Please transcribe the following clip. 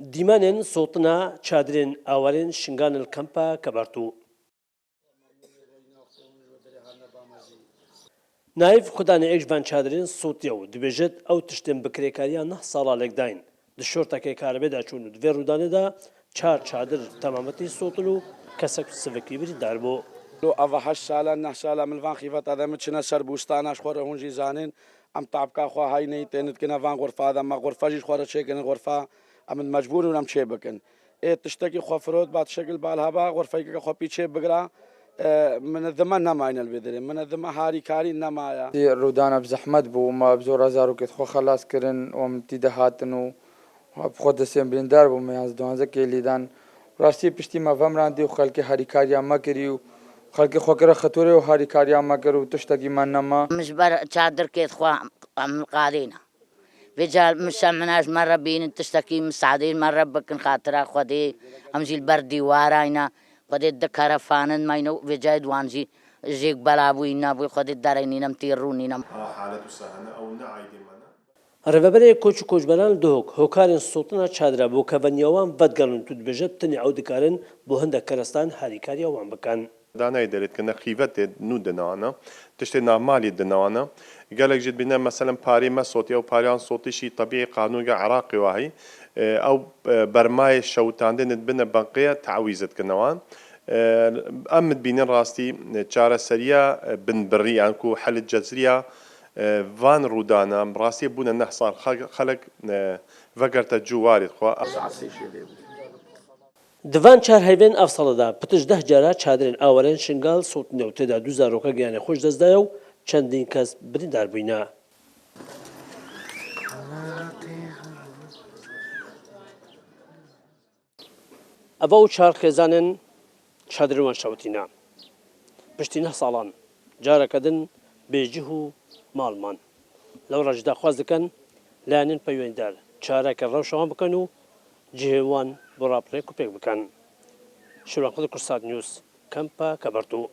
دیمانên sotina çadırên awarên şinganên kampa kebartû. Naîv xudanê ek ji van çadırên sotiya û dibêjit ew tiştên bi kirêkariya neh sala lêkdayîn. Di şortekê karibê de çûn û di vê rûdanê de çar çadir temametî sotin û kesek sivikî birîndar bû. Ava 8 sala 9 sala milvan xîfet adem çine ser bûstana ji xwe re hûn jî zanin em tabka xwe haynê tê dikine van xurfa de me xurfa jî ji xwe re çêkin xurfa em mecbûr in em çê bikin. Ê tiştekî xwe firot ba şekil balheba xurfeyeke xwe pî çê bigira منظمه نماین البدرین منظمه هاریکاری نمایا رودانا بزحمت بو ما بزور هزارو که خو خلاص کرن و من تیده هاتن و خود دستیم بریندار بو میاز دوانزه که لیدان راستی پشتی ما ومراندی و خلک هاریکاری ما کری و خلک خو کره خطوره و هاریکاری ما کرو تشتگی من نما مجبر چادر که خو قارینا وجال مشمناش مرة بين تشتكي مساعدين مرة بكن خاطرها خدي أمجيل بردي واراينا خدي الدكارة فانن ماينو وجايد وانجي جيك بلابوينا بو خدي الدارينينم تيرونينم حالة سهنة أو نعيد منا Rêveberê koç û koçberan dihok hokarên sotina çadira bû keveniya wan vedgerîn tu dibêje tinê ew dikarin bo hindek kerestan harîkariya wan bikin. دانا يدرت كنا خيفت نو دنانا تشتي نامالي دنانا قالك جد بنا مثلا باري ما صوتي او باريان صوتي شيء طبيعي قانون عراقي واهي او برماي الشوتان دين بنا بنقيه تعويزت كنوان امد بينين راستي تشاره سريا بن بري انكو حل الجزريه فان رودانا راستي بونا نحصار خلق فقرت جواري خو Divan çar heyvên ev sala de pitij 10 cara çadırên awarên şingal sotin ew têda du zaroka giyanê xweş dest daye û çendîn kes birîndar bûyne. Eva û çar xêzanên çadırên wan şewitîne. Piştî 9 salan careke din bêjîh û malman. Lewra ji daxwaz dikin layanên peywendar çareke rewşa wan bikin û cihê wan bi rapirêk û pêk bikin. Şîrvan Kurdsat News, Kampa Kebertû.